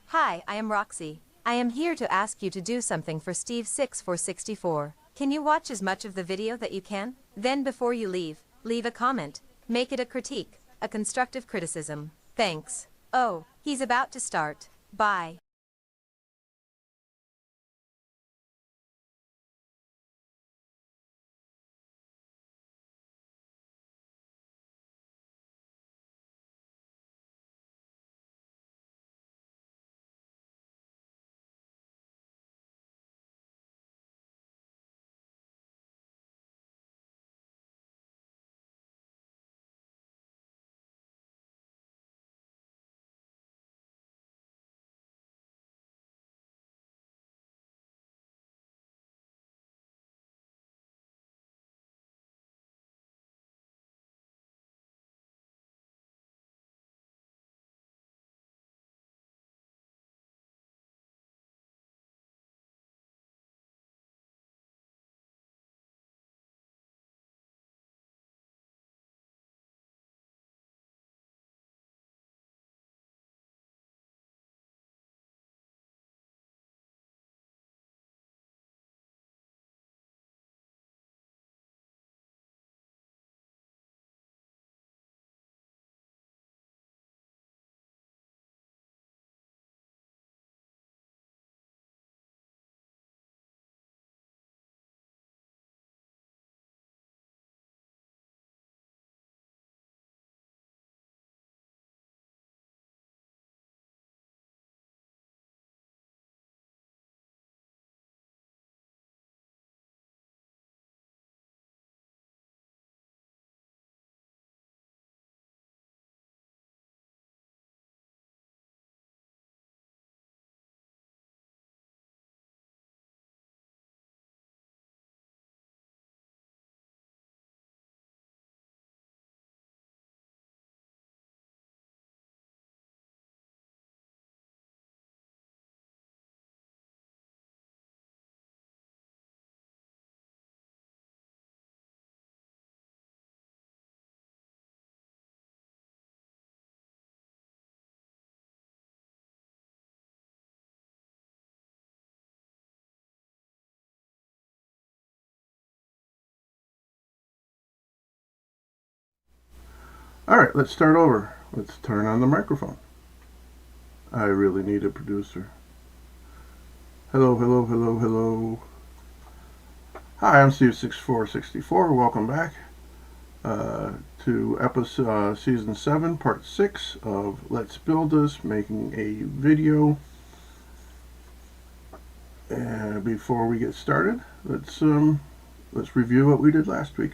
Hi, I am Roxy. I am here to ask you to do something for Steve6464. Can you watch as much of the video that you can? Then before you leave a comment. Make it a critique, a constructive criticism. Thanks. Oh, he's about to start. Bye. Alright, let's start over. Let's turn on the microphone. I really need a producer. Hello, hello, hello, hello. Hi, I'm Steve6464. Welcome back to episode season 7, part 6 of Let's Build This, making a video. And before we get started, let's review what we did last week.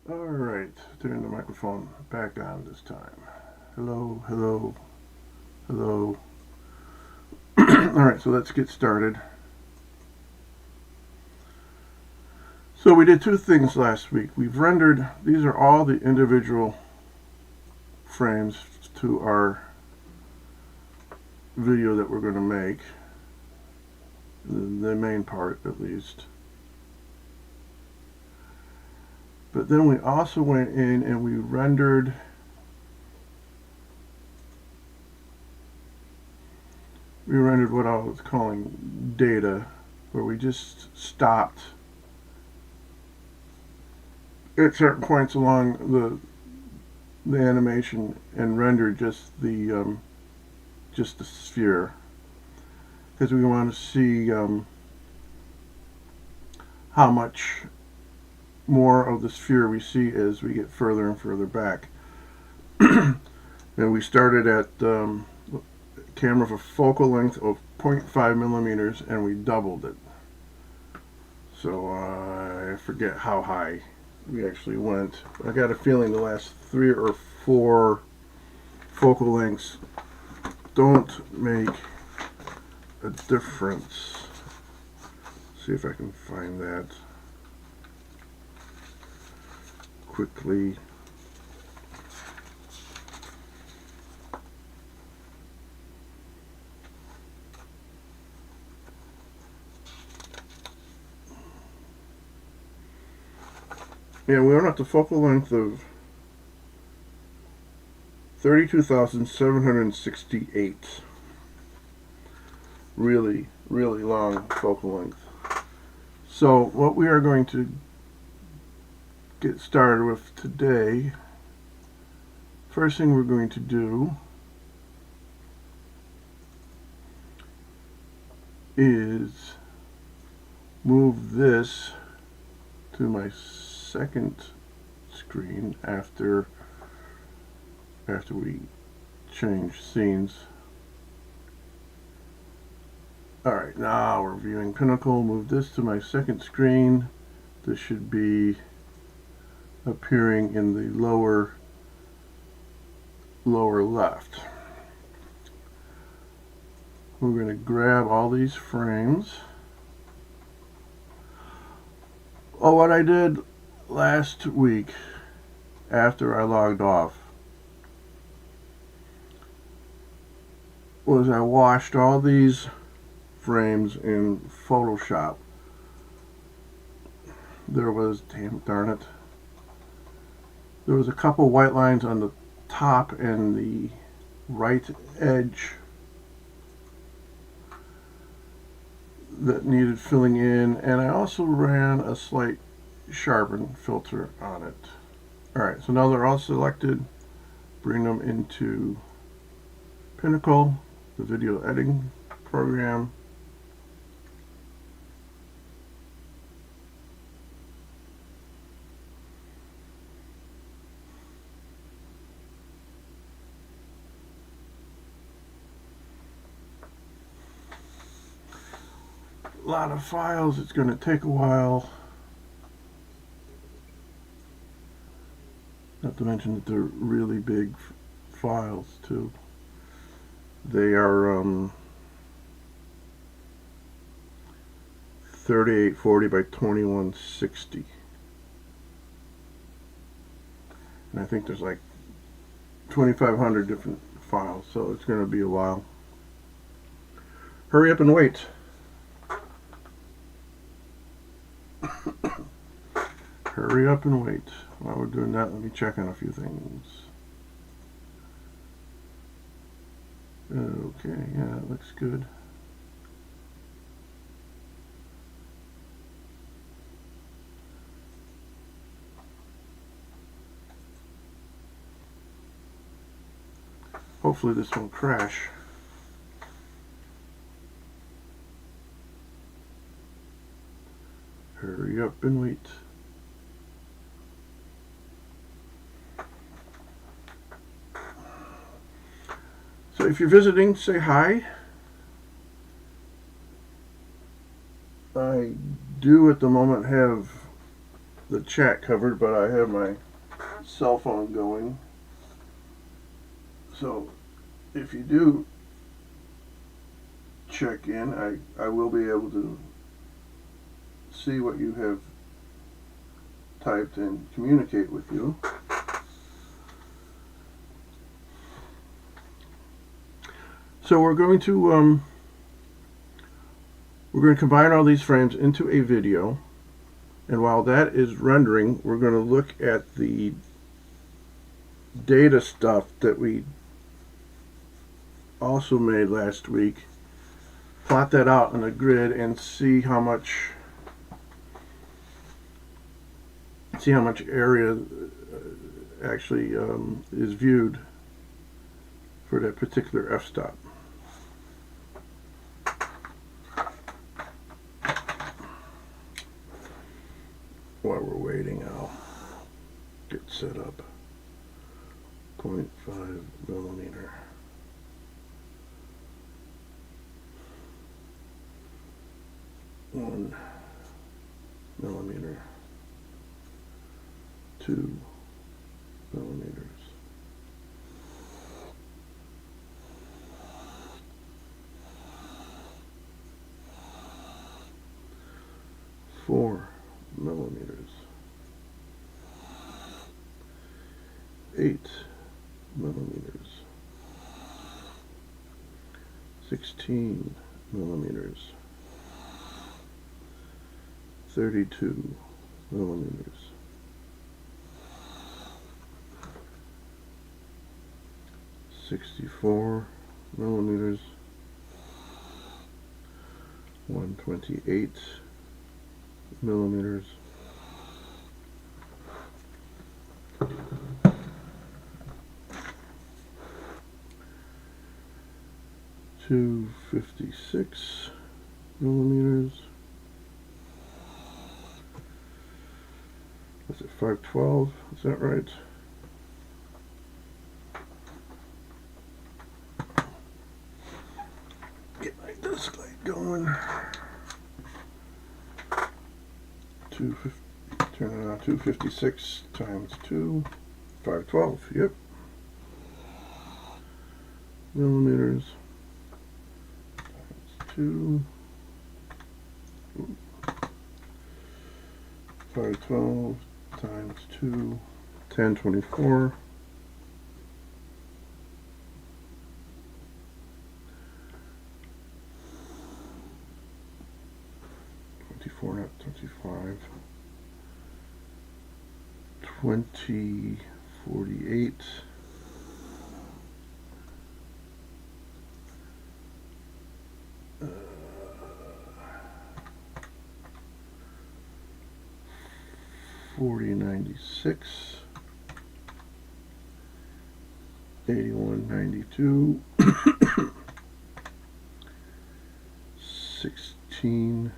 Alright, turn the microphone back on this time. Hello, hello, hello. Alright, so let's get started. So we did two things last week. We've rendered, these are all the individual frames to our video that we're going to make. The main part, at least. But then we also went in and we rendered what I was calling data, where we just stopped at certain points along the animation and render just the sphere, because we want to see how much more of the sphere we see as we get further and further back. And we started at camera of a focal length of 0.5 millimeters, and we doubled it. So I forget how high we actually went. I got a feeling the last 3 or 4 focal lengths don't make a difference. See if I can find that quickly. Yeah, we went up to focal length of 32,768. Really, really long focal length. So what we are going to get started with today, first thing we're going to do is move this to my second screen after we change scenes. Alright, now we're viewing Pinnacle. Move this to my second screen. This should be appearing in the lower left. We're going to grab all these frames. Oh, what I did last week after I logged off was I washed all these frames in Photoshop. There was, darn it, there was a couple white lines on the top and the right edge that needed filling in, and I also ran a slight sharpen filter on it. Alright, so now they're all selected. Bring them into Pinnacle, the video editing program. A lot of files, it's going to take a while. Not to mention that they're really big files too. They are 3840 by 2160. And I think there's like 2,500 different files, so it's going to be a while. Hurry up and wait. Hurry up and wait. While we're doing that, let me check on a few things. Okay, yeah, that looks good. Hopefully this won't crash. Hurry up and wait. So if you're visiting, say hi. I do at the moment have the chat covered, but I have my cell phone going. So if you do check in, I will be able to see what you have typed and communicate with you. So we're going to combine all these frames into a video, and while that is rendering, we're going to look at the data stuff that we also made last week, plot that out on a grid, and see how much area actually is viewed for that particular f-stop. While we're waiting, I'll get set up. 0.5 millimeter. 1 millimeter. 2 millimeters. 4 millimeters. 8 millimeters. 16 millimeters. 32 millimeters. 64 millimeters. 128 millimeters. 256 millimeters. What's it, 512? Is that right? Get my disc light going. 250, turn it on. 256 times 2, 512. Yep. Millimeters. 2, 512 times 2, 1024. 24, not 25. 2048. 4096, 8192, 16,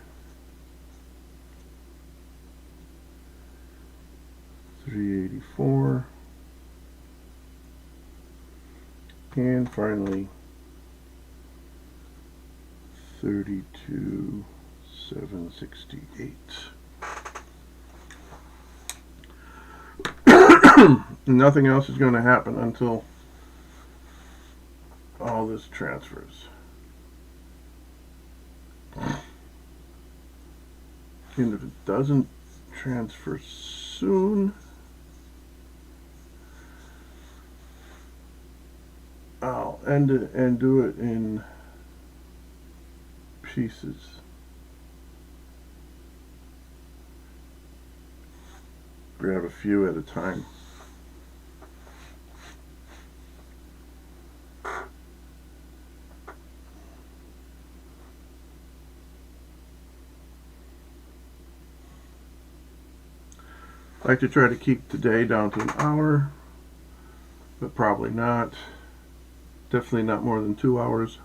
384, and finally 32,768. Nothing else is going to happen until all this transfers. And if it doesn't transfer soon, I'll end it and do it in pieces. Grab a few at a time. I like to try to keep today down to an hour, but probably not. Definitely not more than 2 hours.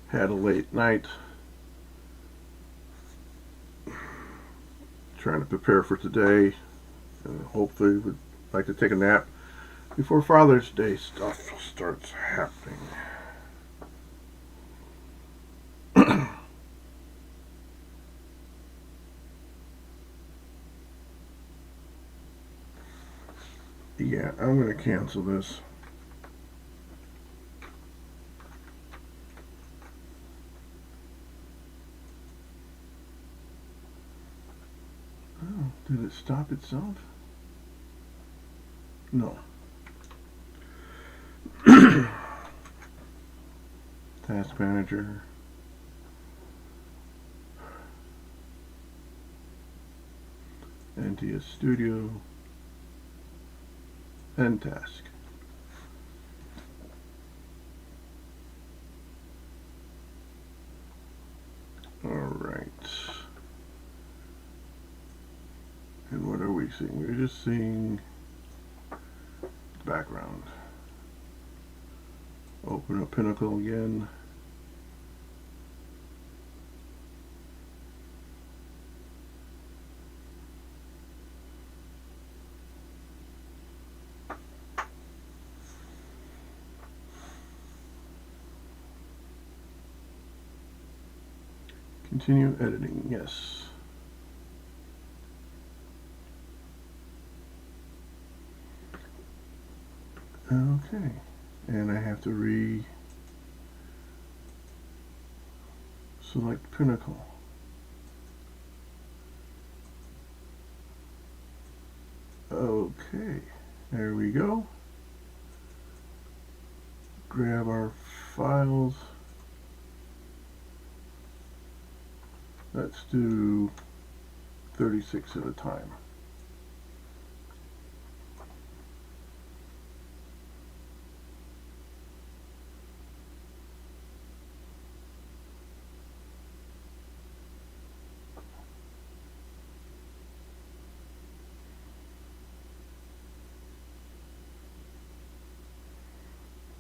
Had a late night trying to prepare for today, and hopefully would like to take a nap before Father's Day stuff starts happening. Yeah, I'm going to cancel this. Oh, did it stop itself? No. Task Manager. NTS Studio. End task. Alright. And what are we seeing? We're just seeing the background. Open up Pinnacle again. Continue editing, yes. Okay, and I have to select Pinnacle. Okay, there we go. Grab our files. Let's do 36 at a time.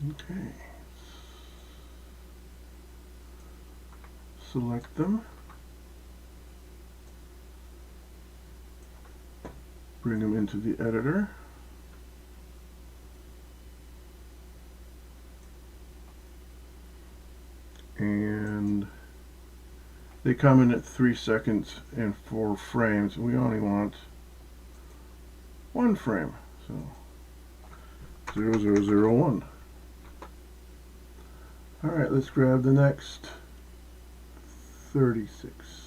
Okay. Select them. Bring them into the editor. And they come in at 3 seconds and 4 frames. We only want 1 frame. So 0001. Alright, let's grab the next 36.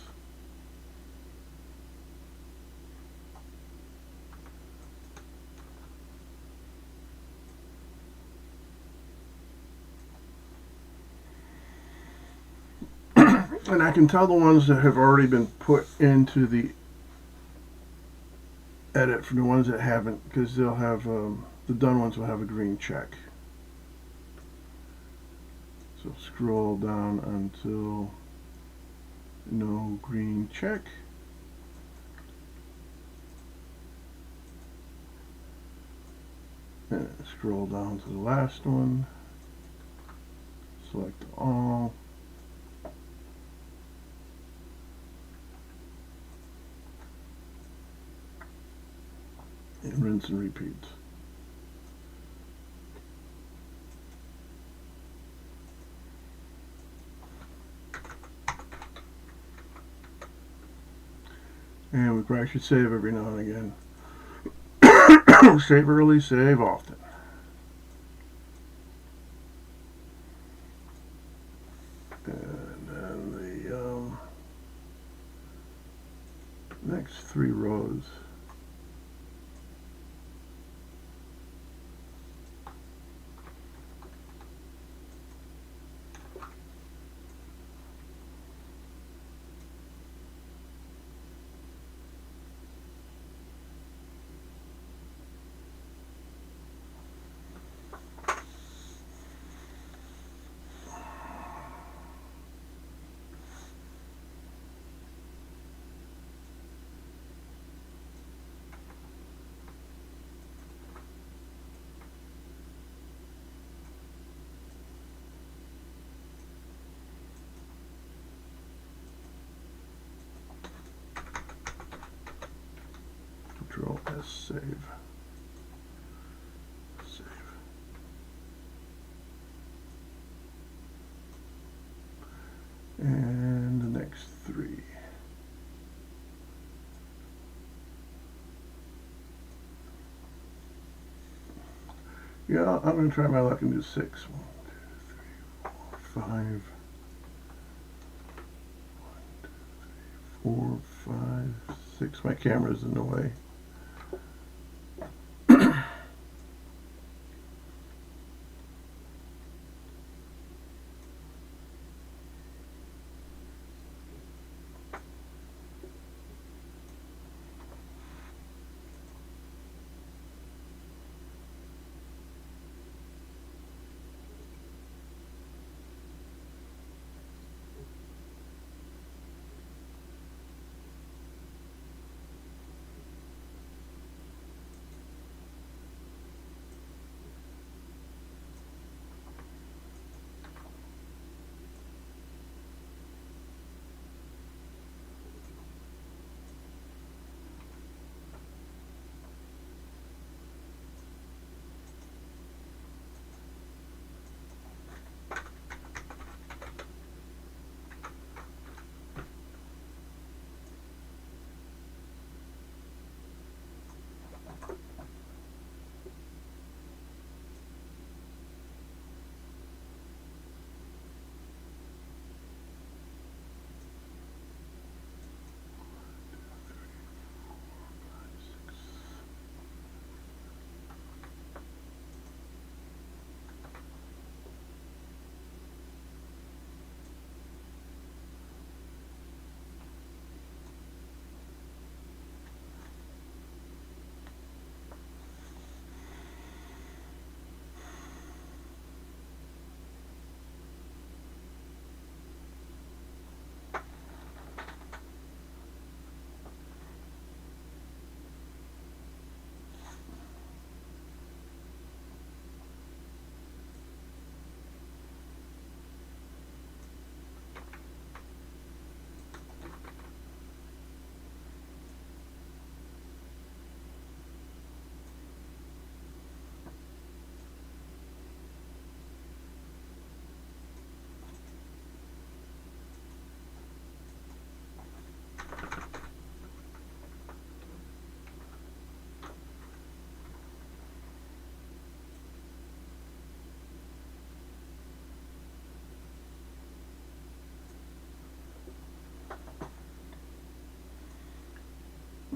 And I can tell the ones that have already been put into the edit from the ones that haven't, because they'll have the done ones will have a green check. So scroll down until no green check. And scroll down to the last one. Select all. And rinse and repeat. And we probably should save every now and again. Save early, save often. And then the next 3 rows. Control S, save. Save. And the next 3. Yeah, I'm going to try my luck and do 6. 1, 2, 3, 4, 5. 1, 2, 3, 4, 5, 6. My camera's in the way.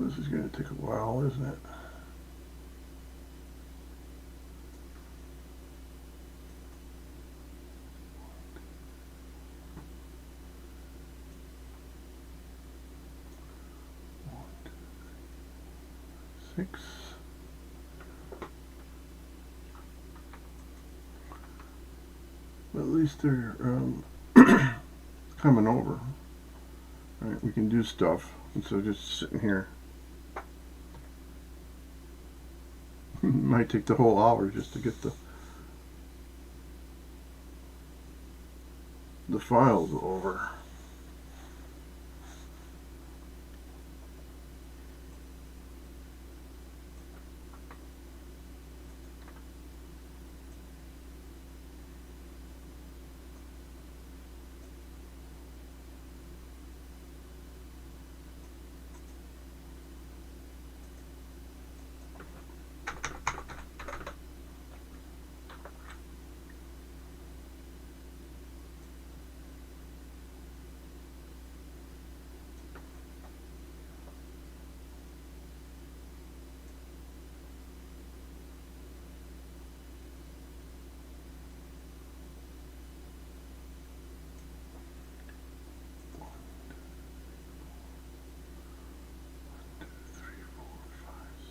This is going to take a while, isn't it? Six. But at least they're coming over. All right, we can do stuff instead of just sitting here. Might take the whole hour just to get the files over.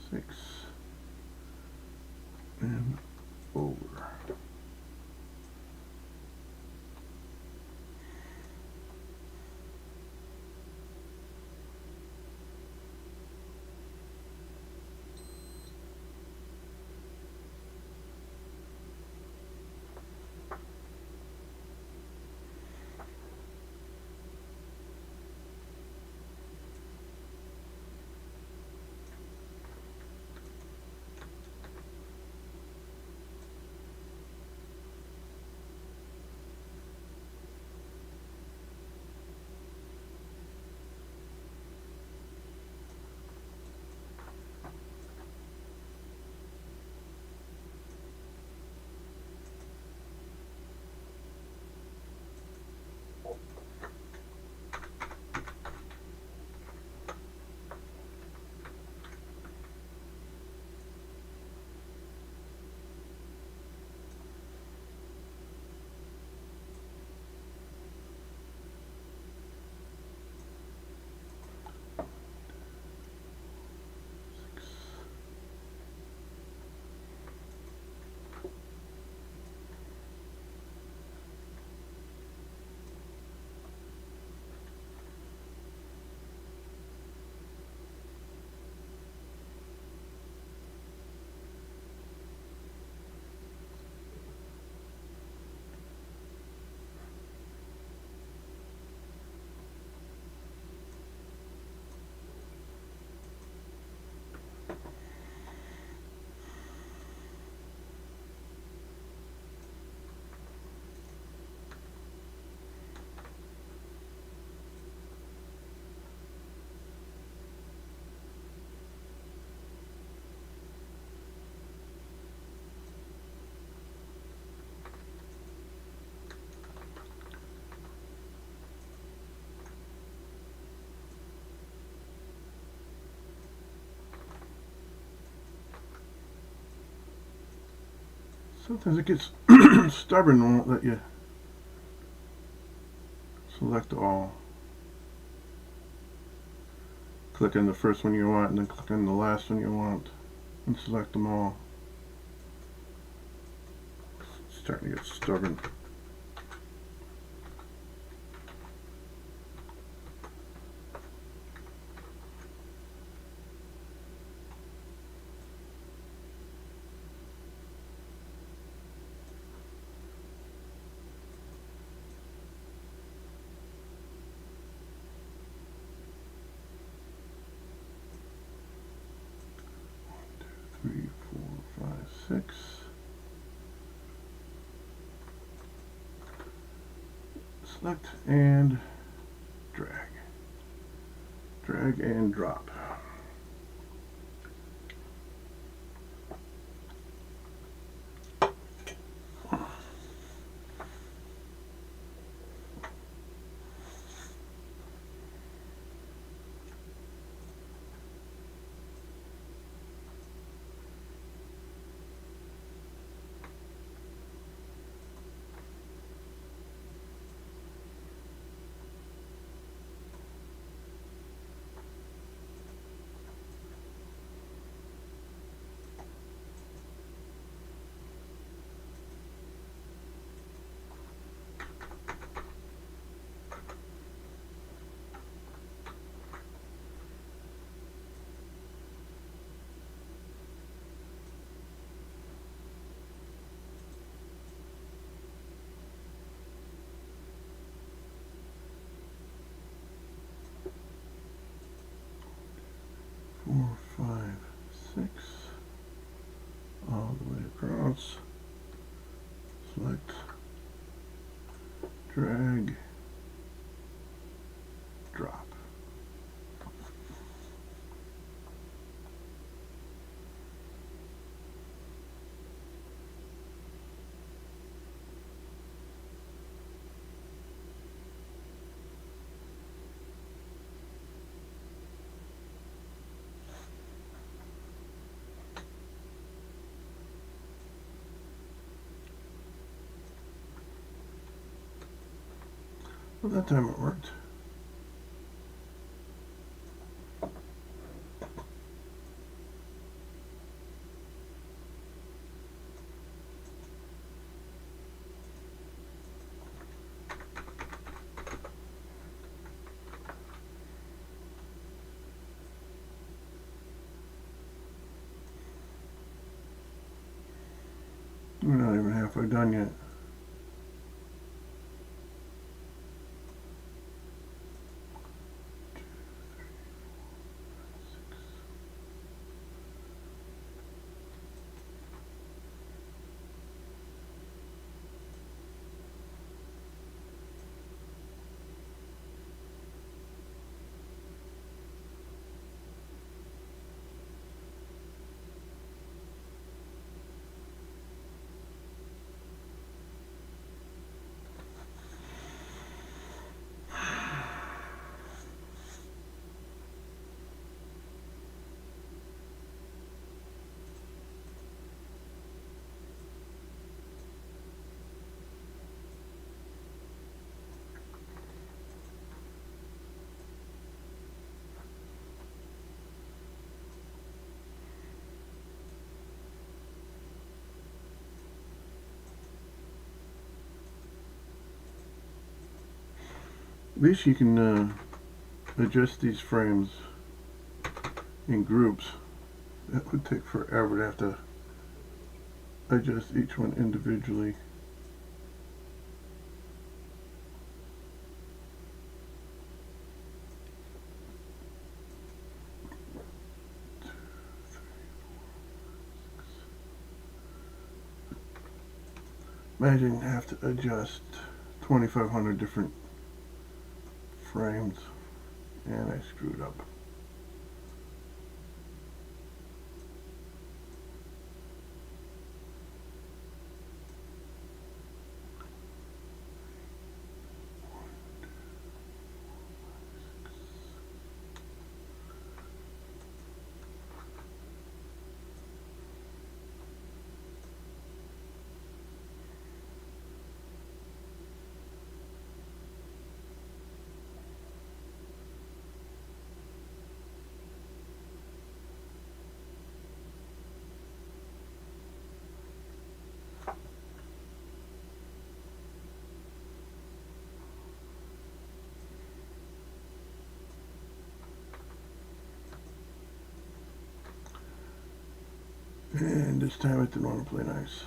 Six and over. Sometimes it gets stubborn and won't let you select all. Click on the first one you want and then click on the last one you want and select them all. It's starting to get stubborn. Three, four, five, six. Select and drag. Drag and drop. 4, 5, 6, all the way across. Select, drag, drop. Well, that time it worked. We're not even halfway done yet. At least you can adjust these frames in groups. That would take forever to have to adjust each one individually. Imagine you have to adjust 2,500 different frames, and I screwed up. And this time it didn't want to play nice.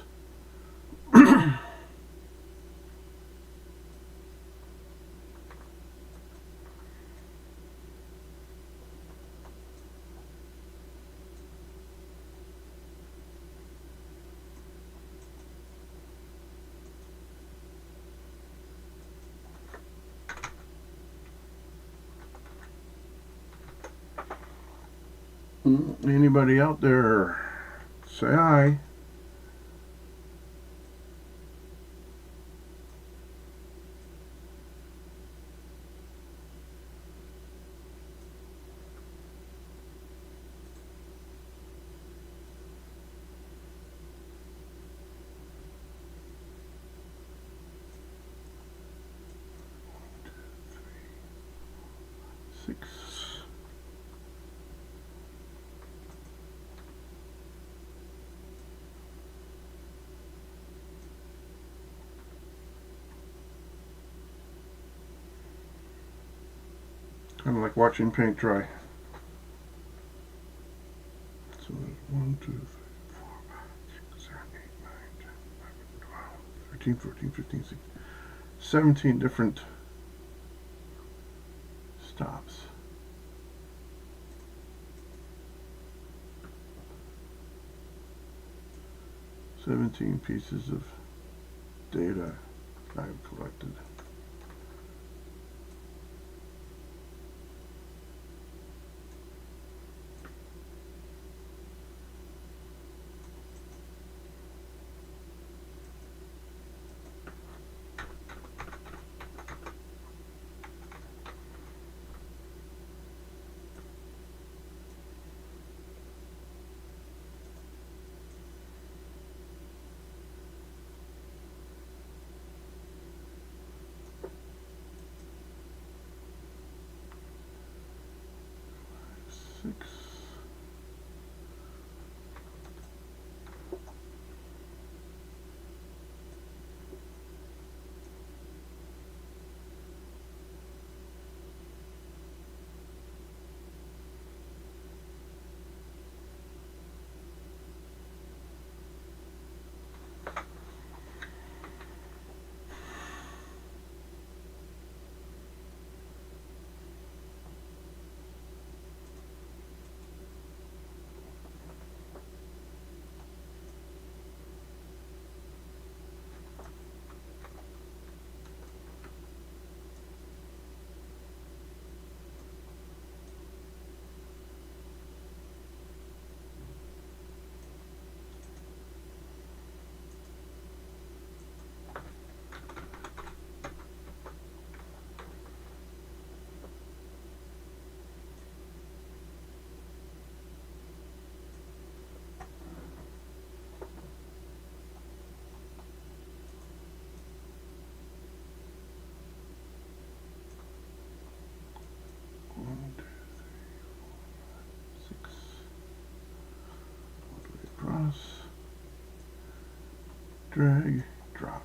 Anybody out there? Say hi. Six. Kind of like watching paint dry. So there's 1, 2, 3, 4, 5, 6, 7, 8, 9, 10, 11, 12, 13, 14, 15, 16, 17 different stops. 17 pieces of data I've collected. Six. One, two, three, 4, 5, 6. All the way across. Drag, drop.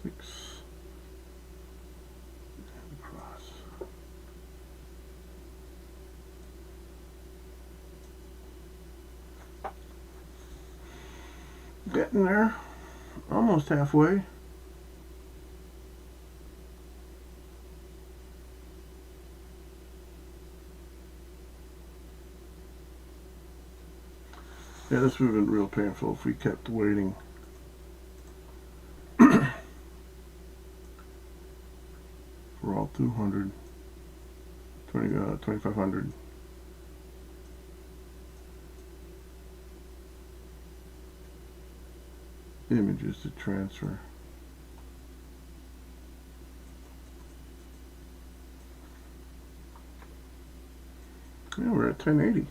Six. And across. Getting there. Almost halfway. Yeah, this would have been real painful if we kept waiting. For all 2,500. Images to transfer. Yeah, we're at 1080.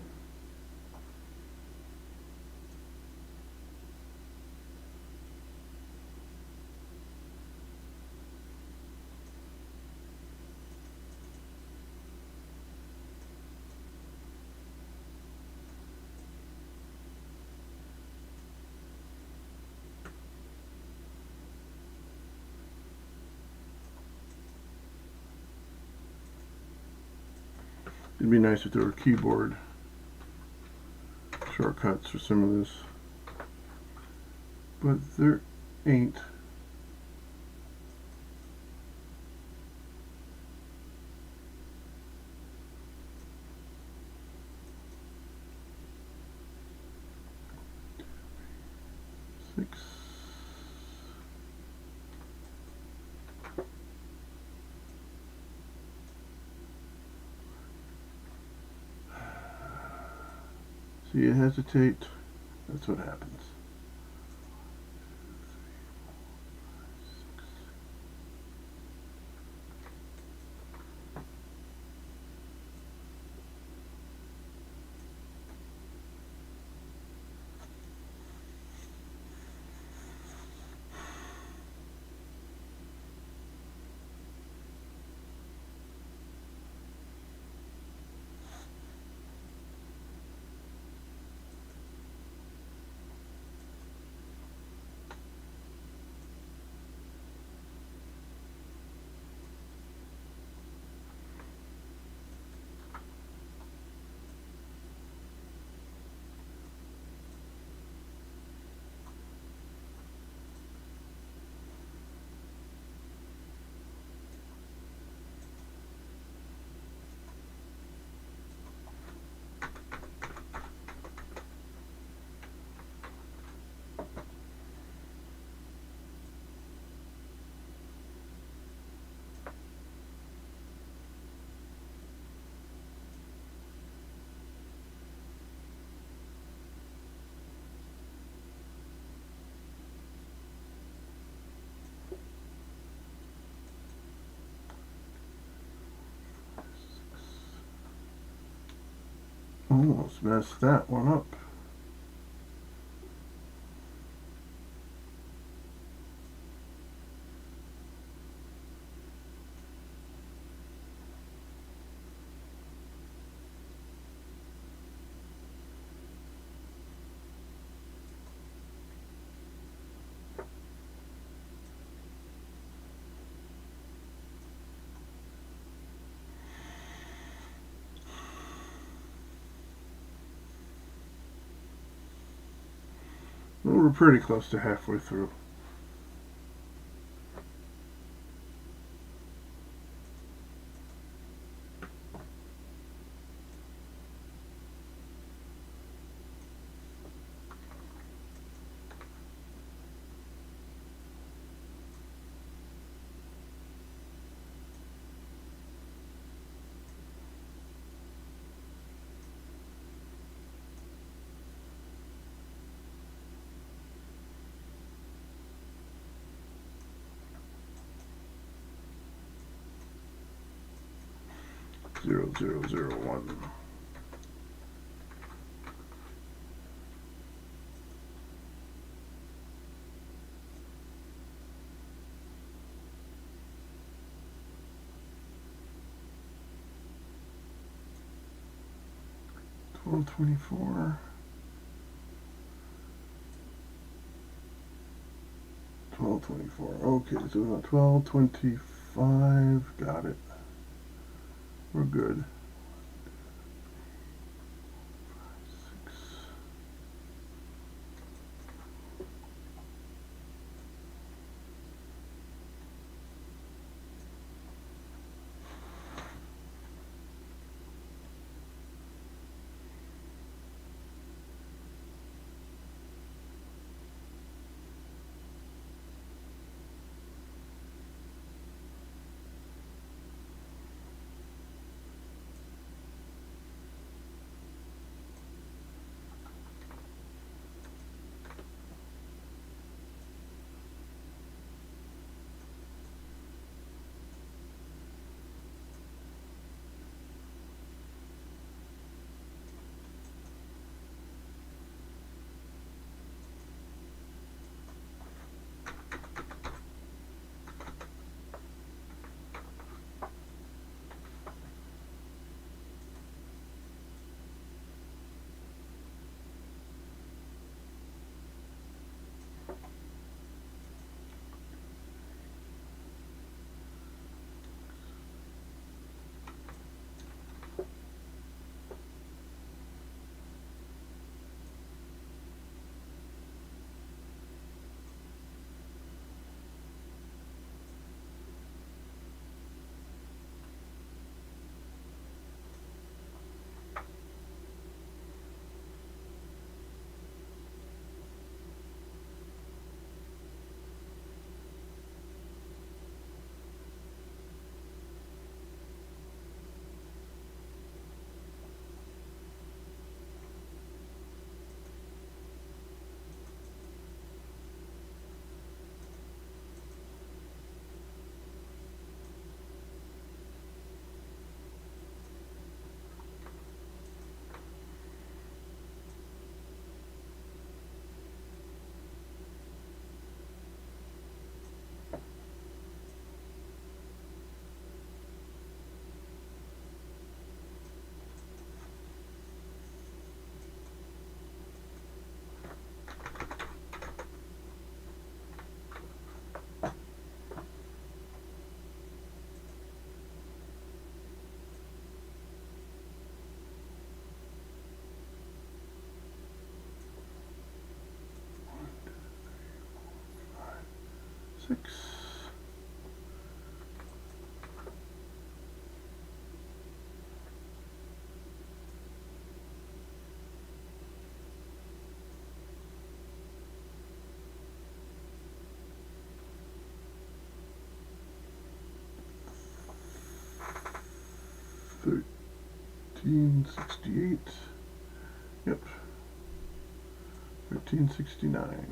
It'd be nice if there were keyboard shortcuts for some of this, but there ain't. Six. Do you hesitate? That's what happens. Almost messed that one up. Well, we're pretty close to halfway through. Zero, zero, zero, one. $12.24. $12.24. Okay, so we got $12.25. Got it. We're good. 6. 6. $13.68. Yep. $13.69.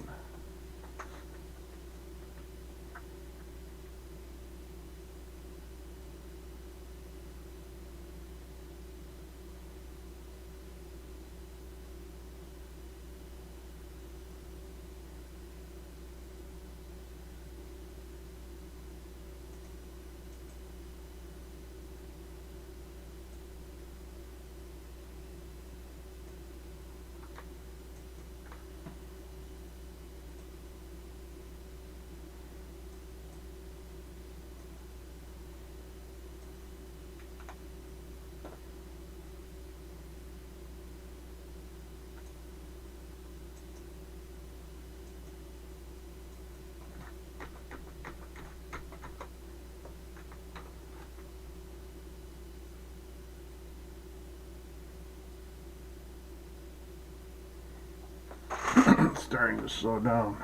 It's starting to slow down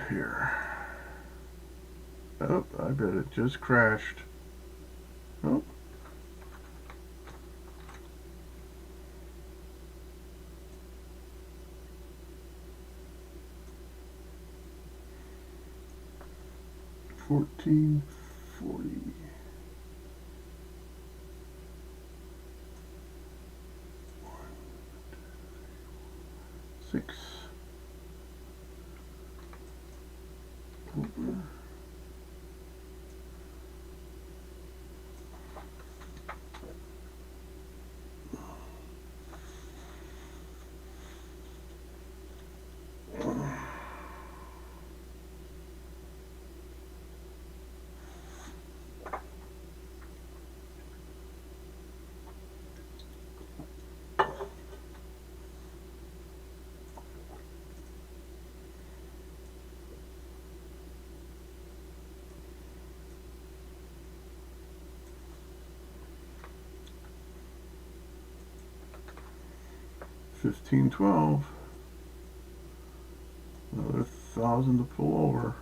here. Oh, I bet it just crashed. Oh. $14.40. 6. Over. $15.12. Another 1,000 to pull over.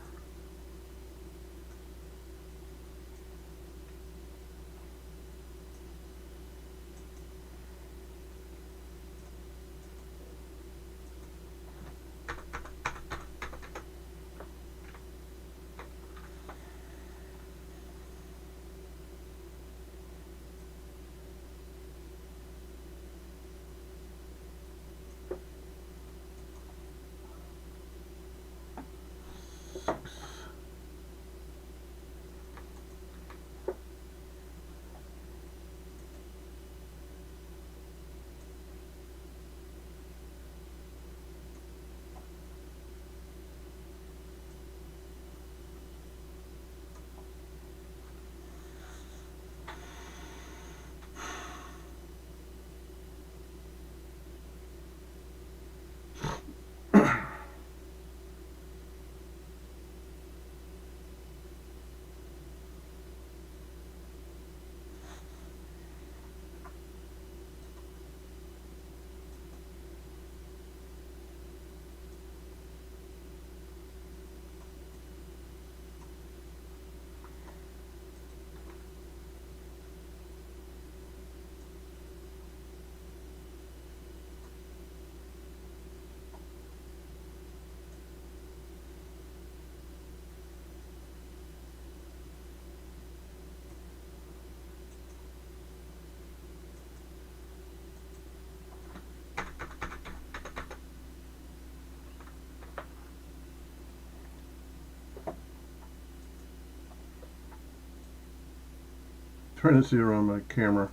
Trying to see around my camera,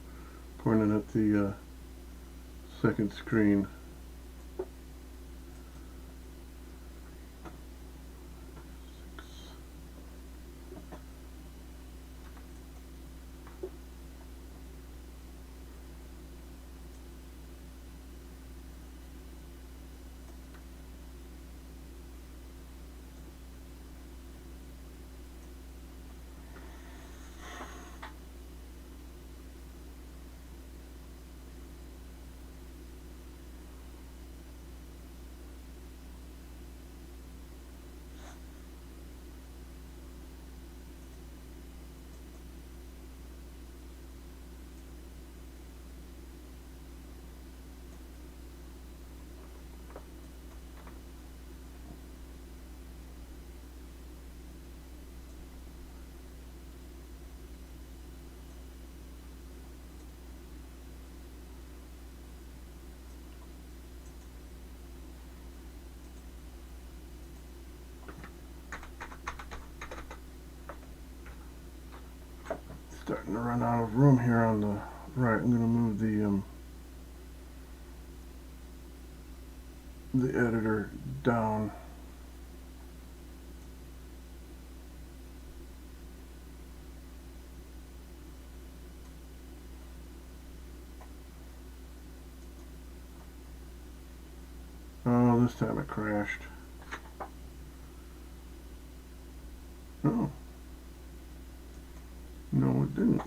pointing at the second screen. Starting to run out of room here on the right. I'm going to move the editor down. Oh, this time it crashed. Oh. No, it didn't.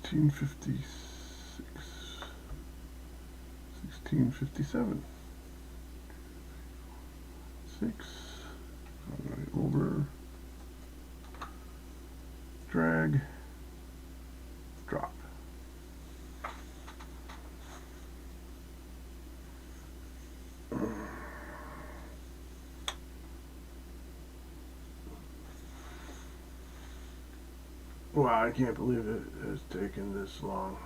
$16.56, $16.57, 6. All right, over, drag, drop. Wow, I can't believe it has taken this long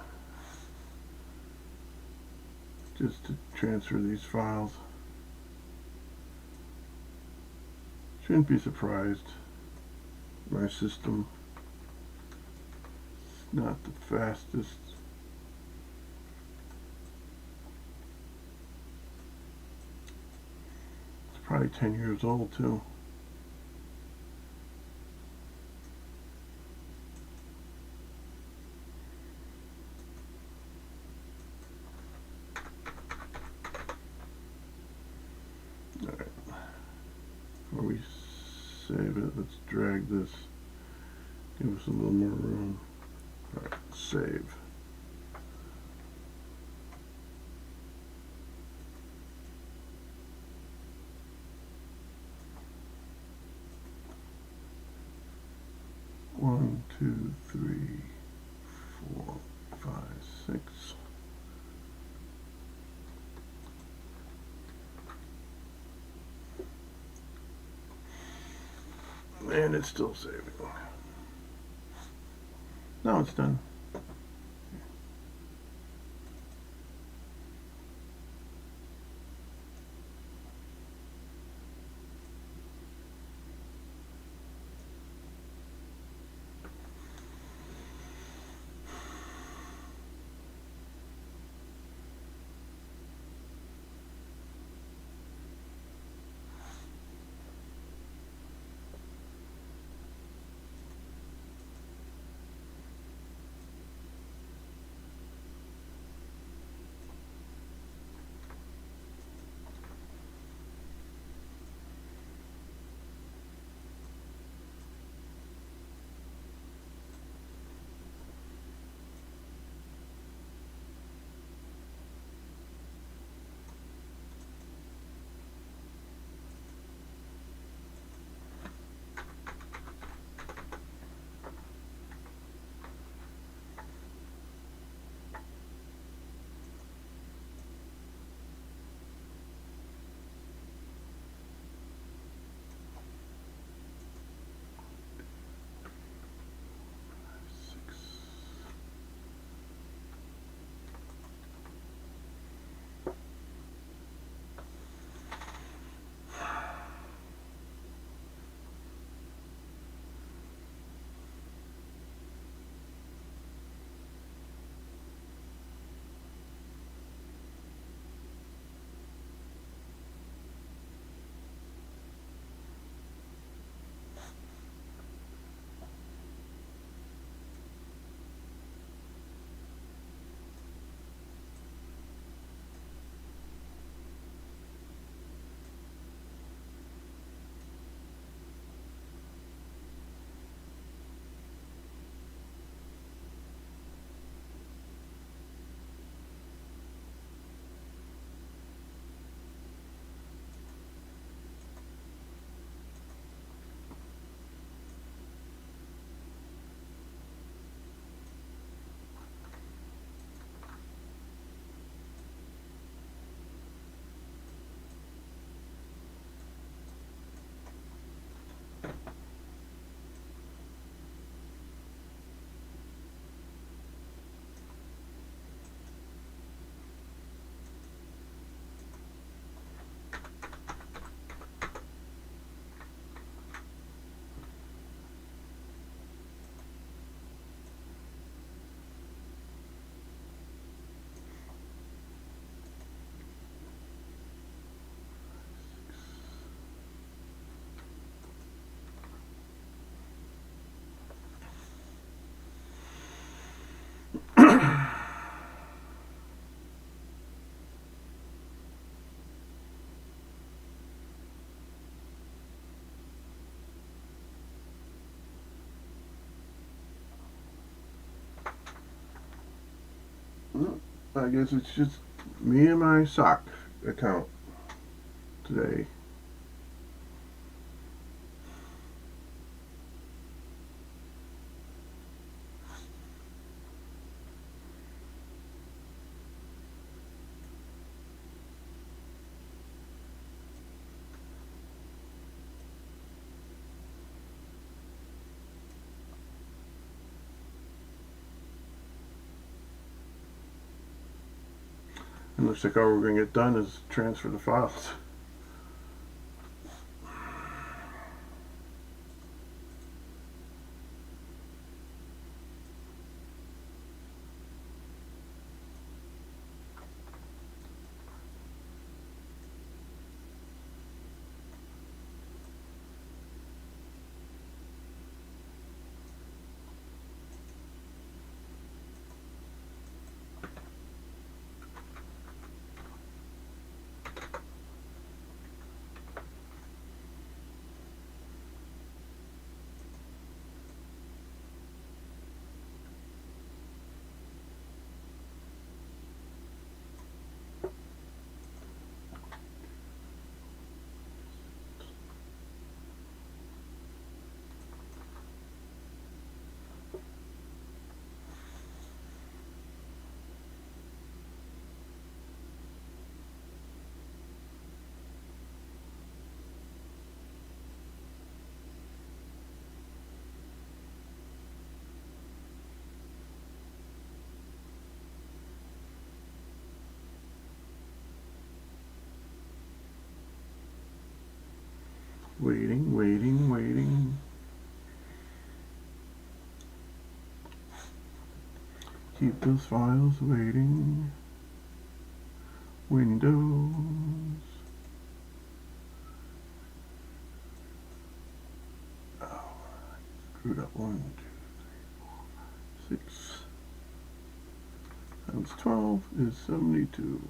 just to transfer these files. Shouldn't be surprised. My system is not the fastest. It's probably 10 years old too. Alright, before we save it, let's drag this, give us a little more room. Alright, save. One, two, three, 4, 5, 6. And it's still saving. Now it's done. I guess it's just me and my sock account today. It looks like all we're going to get done is transfer the files. Waiting, waiting, waiting. Keep those files waiting. Windows. Oh, screwed up. 1, 2, 3, 4, 6 times 12 is 72.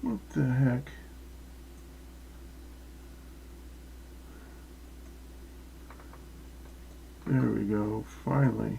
What the heck? There we go, finally.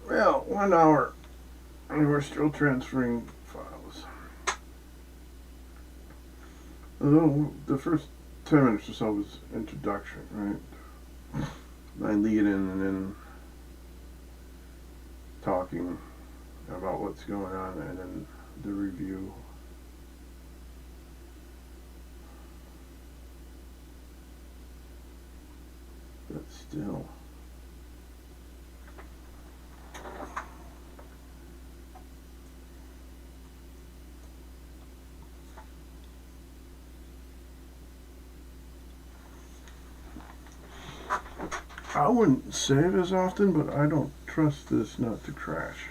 Well, 1 hour, and we're still transferring files. Although the first 10 minutes or so was introduction, right? I lead in and then talking about what's going on, and then the review. But still. I wouldn't save as often, but I don't trust this not to crash.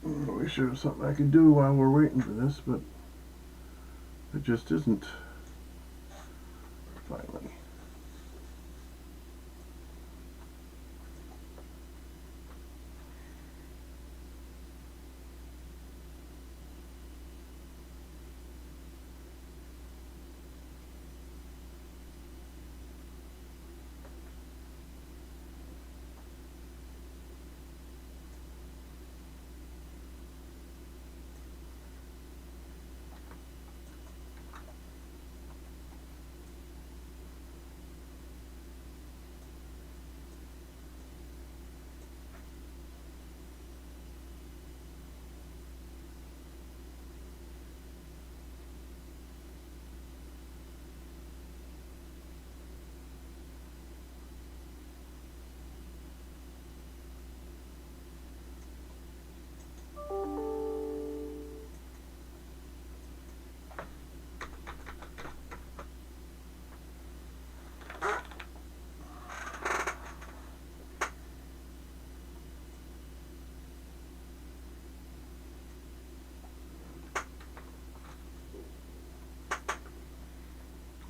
I wish there was something I could do while we're waiting for this, but it just isn't. Finally.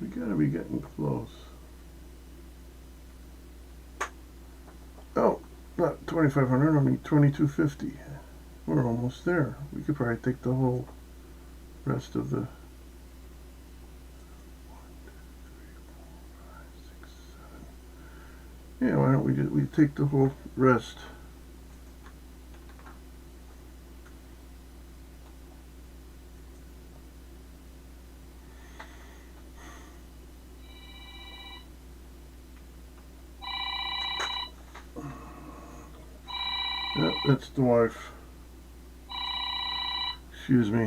We gotta be getting close. Oh, not 2,500, only 2,250. We're almost there. We could probably take the whole rest of the 1, 2, 3, 4, 5, 6, 7. Yeah, why don't we take the whole rest? Yep, that's the wife. Excuse me.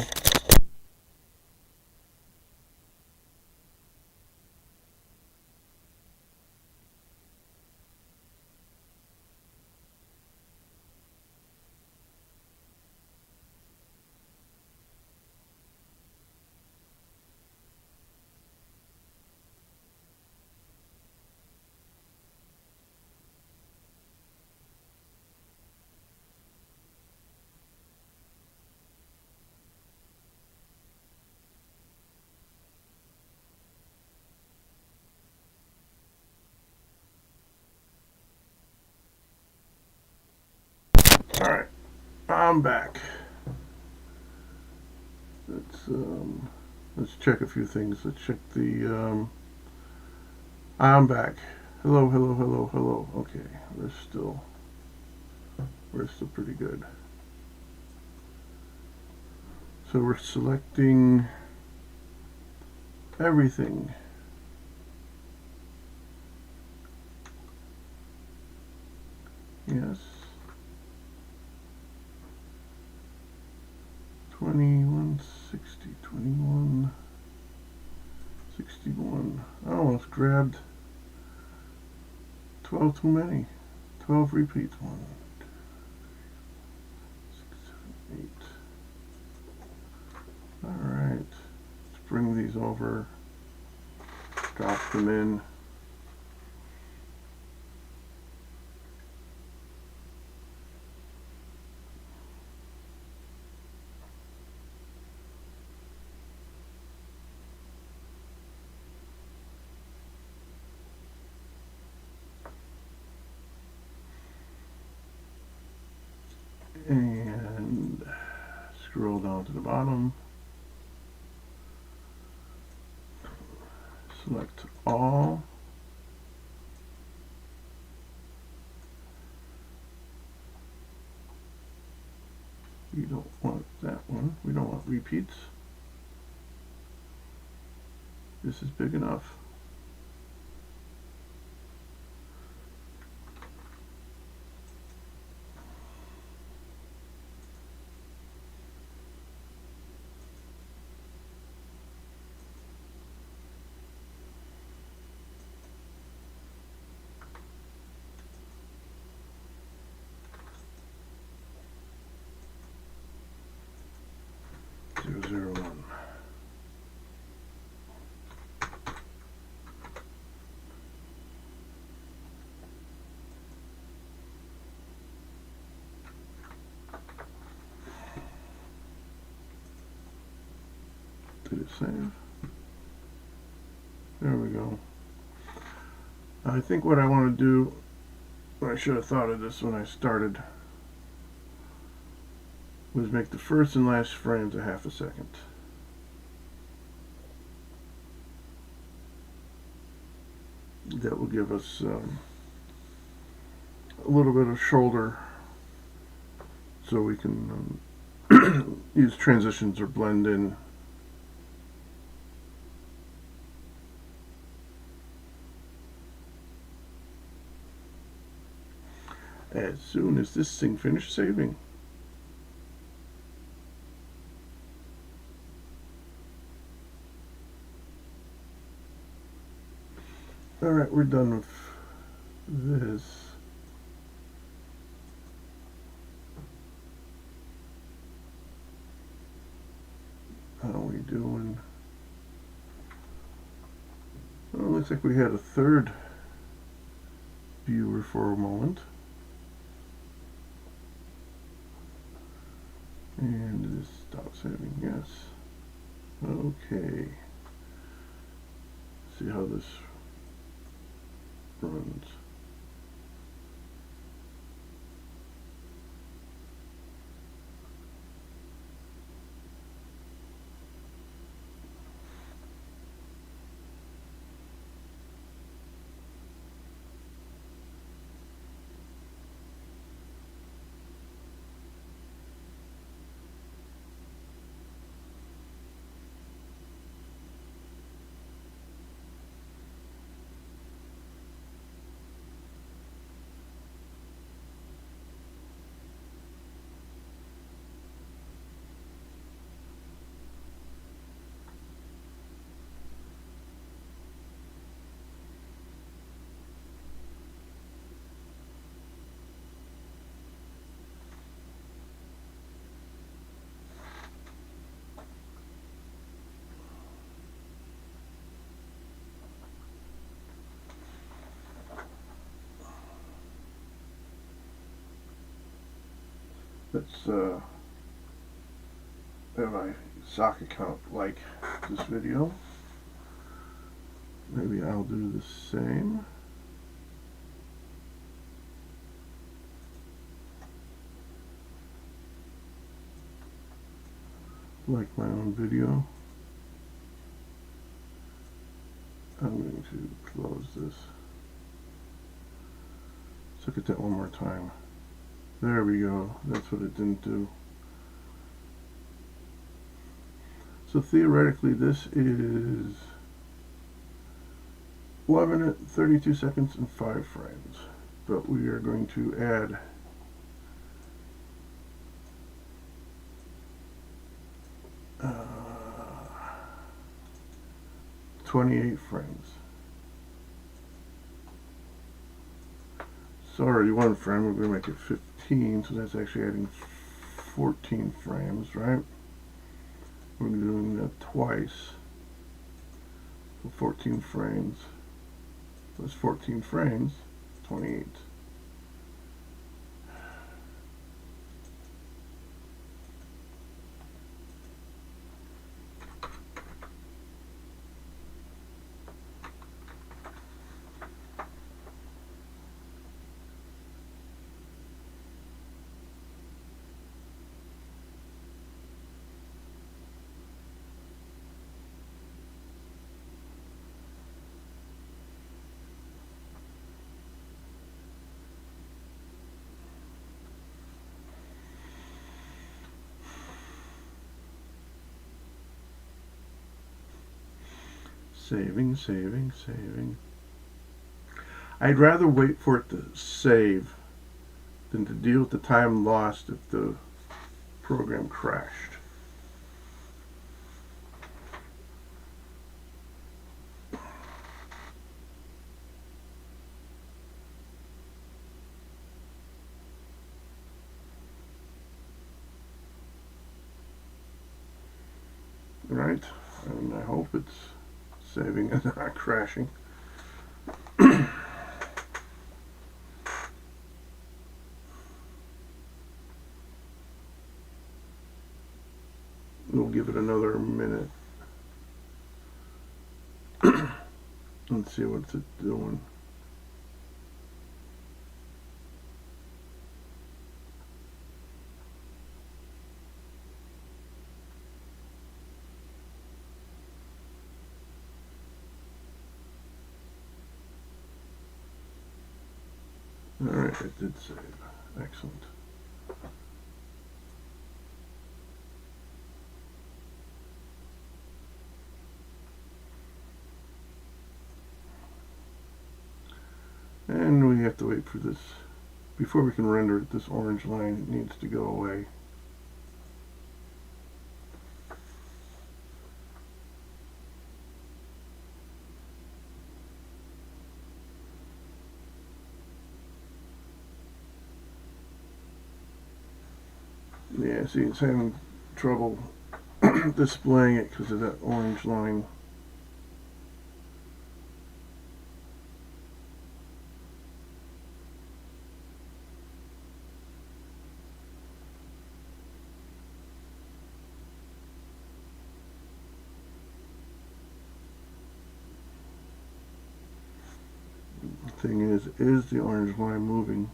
Alright, I'm back. Let's check a few things. Let's check the I'm back. Hello, hello, hello, hello. Okay, we're still pretty good. So we're selecting everything. Yes. 21, 21, 60, 21, 61. I almost grabbed 12 too many. 12 repeats. 1, 2, 3, 4, 6, 7, 8. Alright. Let's bring these over. Drop them in. And scroll down to the bottom. Select all. We don't want that one. We don't want repeats. This is big enough. Zero, zero, one. Did it save? There we go. I think what I want to do, I should have thought of this when I started, was make the first and last frames a half a second. That will give us a little bit of shoulder so we can use transitions or blend in. As soon as this thing finishes saving. Alright, we're done with this. How are we doing? Well, it looks like we had a third viewer for a moment. And this stop saving, yes. Okay. See how this runs. Let's have my sock account like this video. Maybe I'll do the same. Like my own video. I'm going to close this. Let's look at that one more time. There we go. That's what it didn't do. So theoretically this is 1 minute, 32 seconds, and 5 frames. But we are going to add 28 frames. So already one frame, we're going to make it 15, so that's actually adding 14 frames, right? We're doing that twice. So 14 frames. So that's 14 frames, 28. Saving. I'd rather wait for it to save than to deal with the time lost if the program crashed. Right? And I hope it's saving and not crashing. We'll give it another minute and see what it's doing. Alright, it did save. Excellent. And we have to wait for this. Before we can render it, this orange line needs to go away. Yeah, see, it's having trouble displaying it because of that orange line. The thing is the orange line moving?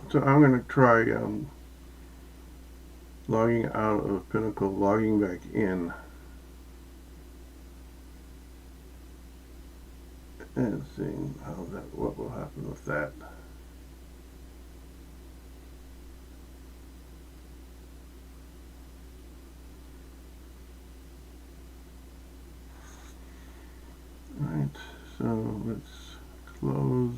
So I'm going to try logging out of Pinnacle, logging back in, and seeing what will happen with that. Right, so let's close.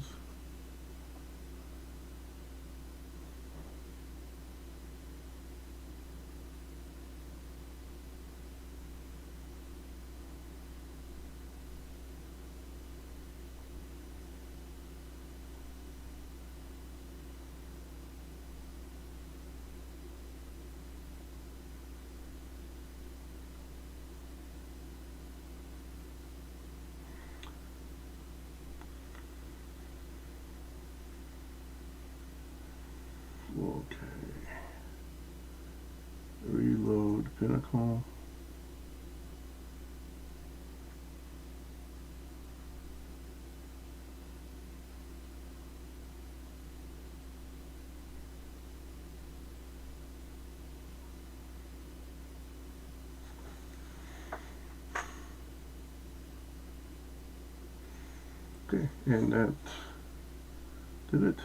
Okay. Reload Pinnacle. Okay, and that did it.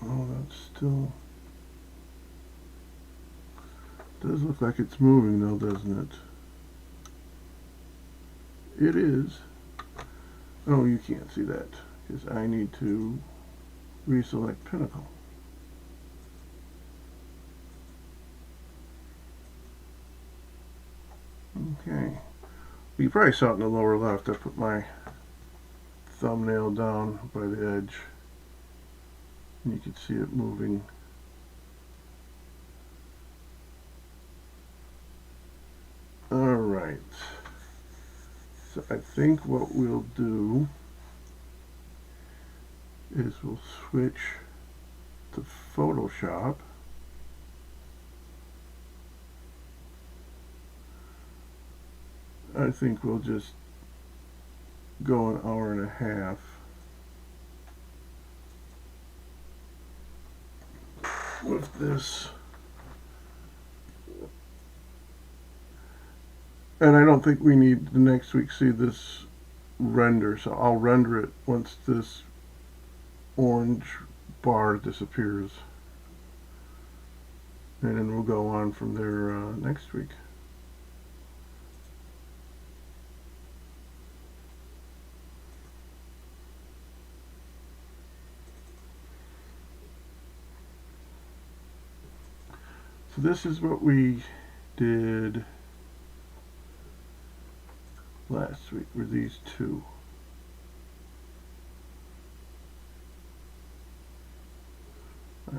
Oh, that's still does look like it's moving though, doesn't it? It is. Oh, you can't see that because I need to reselect Pinnacle. Okay. You probably saw it in the lower left. I put my thumbnail down by the edge and you can see it moving. Alright. So I think what we'll do is we'll switch to Photoshop. I think we'll just go an hour and a half. With this. And I don't think we need the next week see this render, so I'll render it once this orange bar disappears. And then we'll go on from there next week. So this is what we did last week, were these two.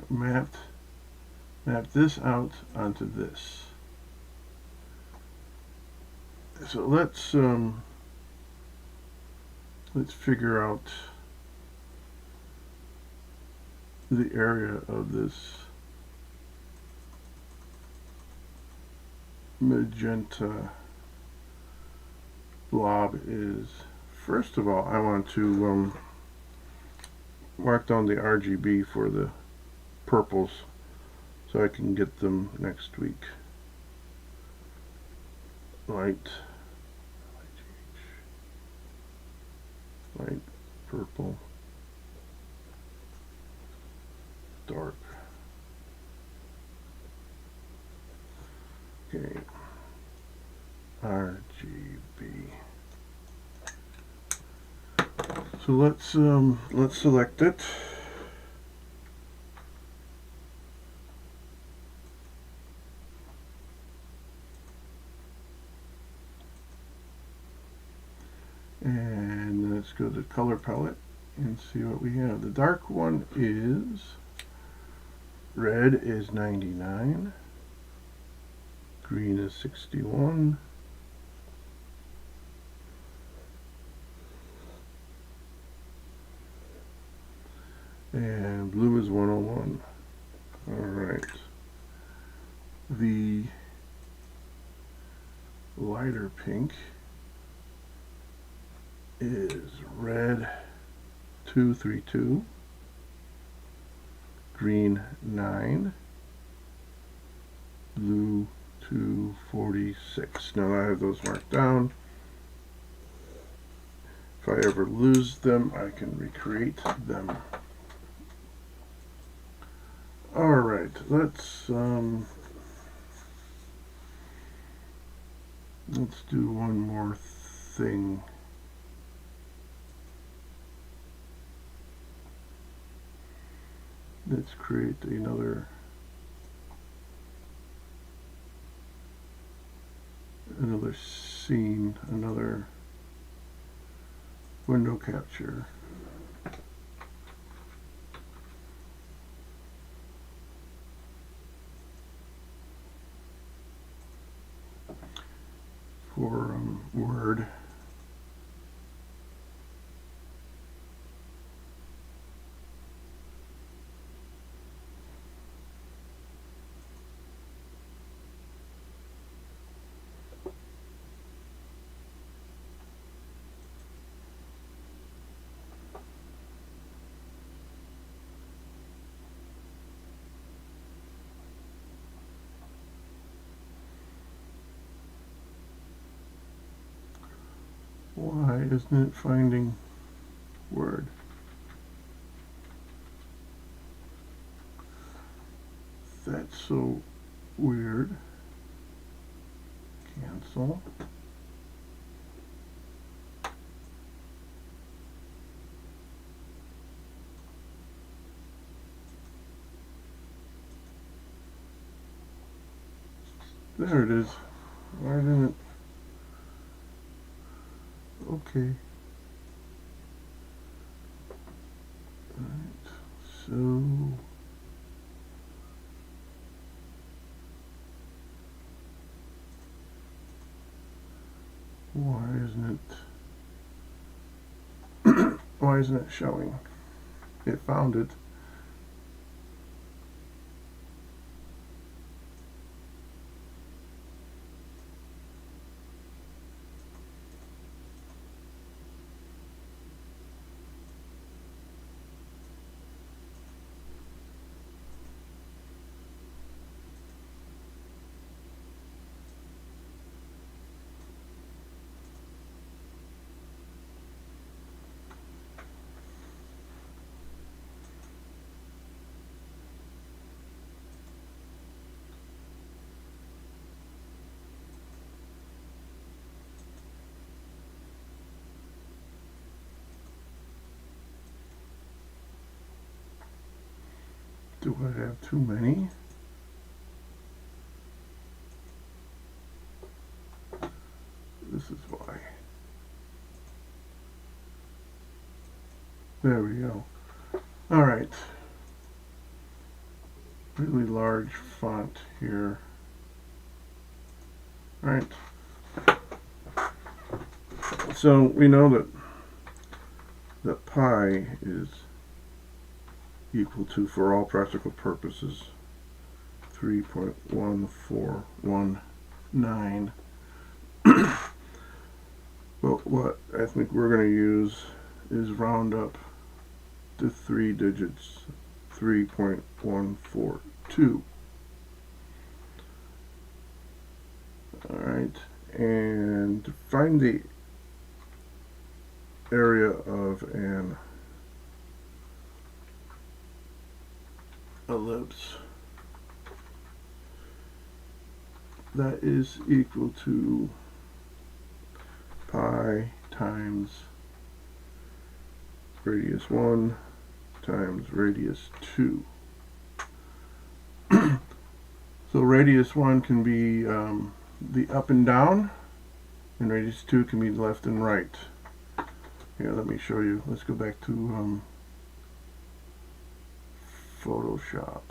Mapped this out onto this. So let's figure out the area of this magenta blob is. First of all, I want to mark down the RGB for the purples so I can get them next week. Light, purple, dark. Okay, RGB. So let's select it. And let's go to color palette and see what we have. The dark one is red is 99, green is 61, and blue is 101. Alright. The lighter pink is red 232, green 9, blue 246. Now I have those marked down. If I ever lose them, I can recreate them. Alright, let's do one more thing. Let's create another scene, another window capture. For Word. Why isn't it finding word? That's so weird. Cancel. There it is. Why didn't it? Okay. Alright, so why isn't it showing? It found it. Do I have too many? This is why. There we go. All right. Really large font here. All right. So we know that pi is equal to, for all practical purposes, 3.1419. But what I think we're going to use is round up to 3 digits, 3.142. Alright, and to find the area of an ellipse, that is equal to pi times radius 1 times radius 2. So radius 1 can be the up and down, and radius 2 can be the left and right. Here, let me show you. Let's go back to Photoshop.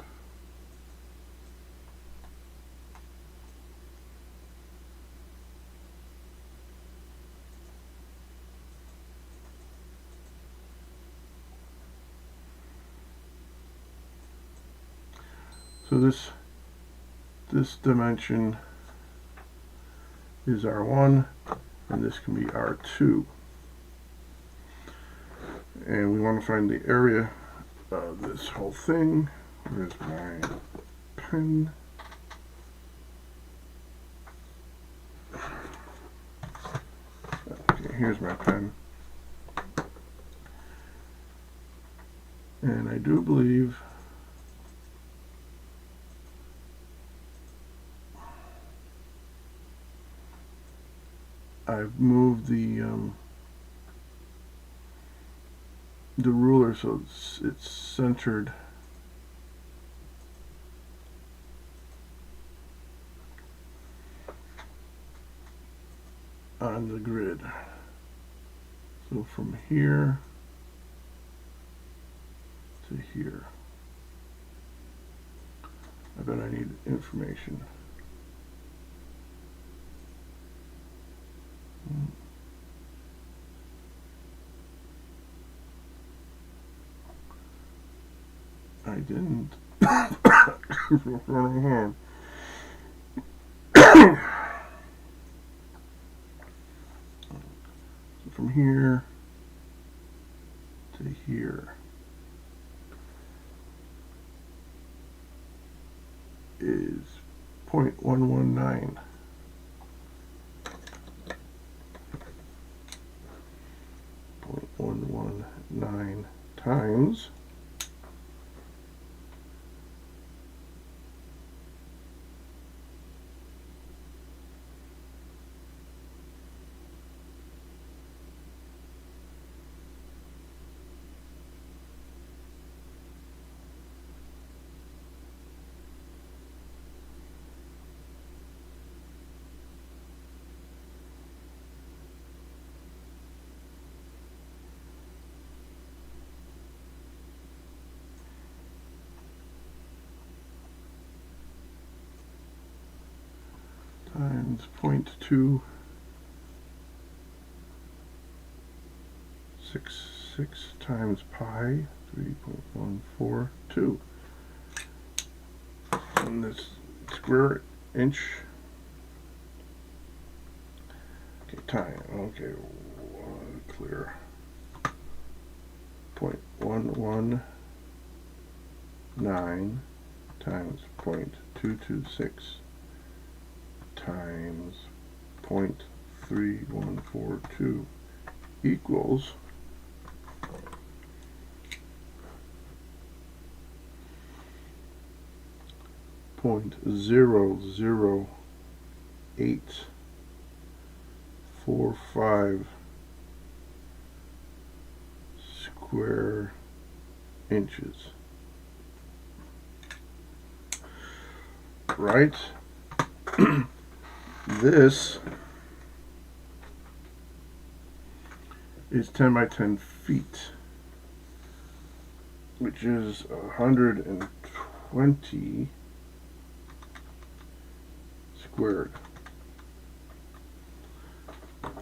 So this dimension is R1, and this can be R2. And we want to find the area of this whole thing. Where's my pen? Okay, here's my pen. And I do believe I've moved the ruler so it's centered on the grid. So from here to here. I bet I need information. I didn't. So from here to here is 0.119. 9 times times 0.266 times pi, 3.142. And this square inch, okay, time, okay, clear, 0.119 times 0.226 times 0.3142 equals 0.00845 square inches. Right? This is 10 by 10 feet, which is 120 squared.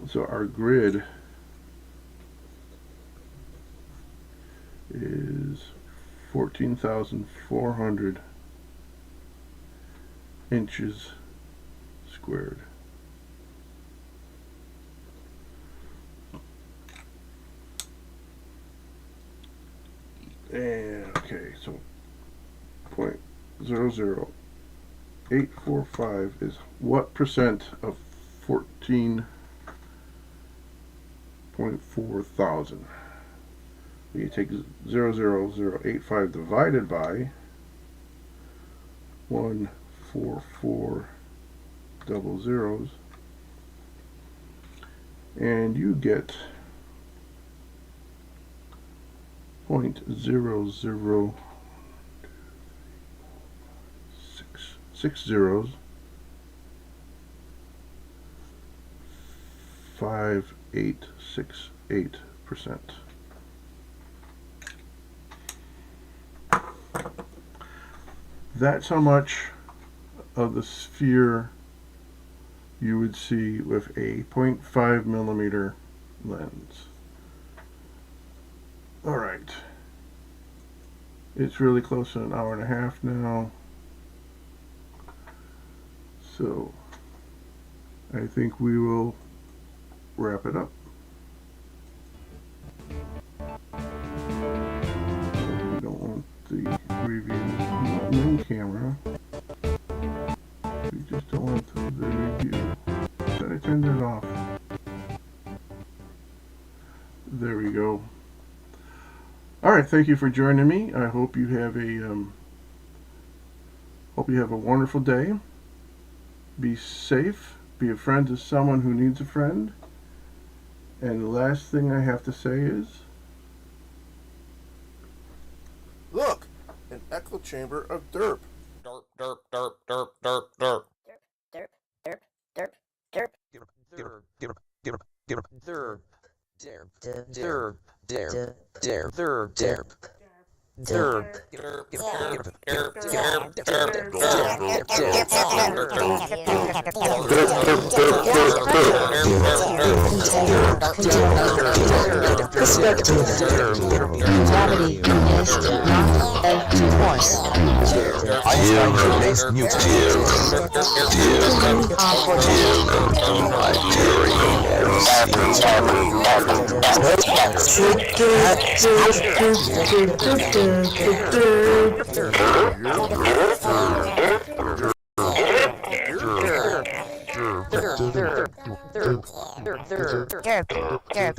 So our grid is 14,400 inches squared. And okay, so 0.00845 is what percent of 14.4 thousand? You take 0.00885 divided by 144 double zeros, and you get 0.006 zeros 5868%. That's how much of the sphere you would see with a 0.5 millimeter lens. Alright, it's really close to an hour and a half now, so I think we will wrap it up. We don't want the review main camera. We just don't want the review. Did I turn that off? There we go. Alright, thank you for joining me. I hope you have a wonderful day. Be safe. Be a friend to someone who needs a friend. And the last thing I have to say is, look, an echo chamber of derp. Derp, derp, derp, derp, derp, derp. Derp, derp, derp, derp. Derp, derp, derp, derp, derp. Derp, derp, derp, derp, derp, derp. Derp, derp, derp, derp, derp, Gravity is not a force. Einstein-based Newton. Jerp. Jerp. Jerp.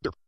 Jerp.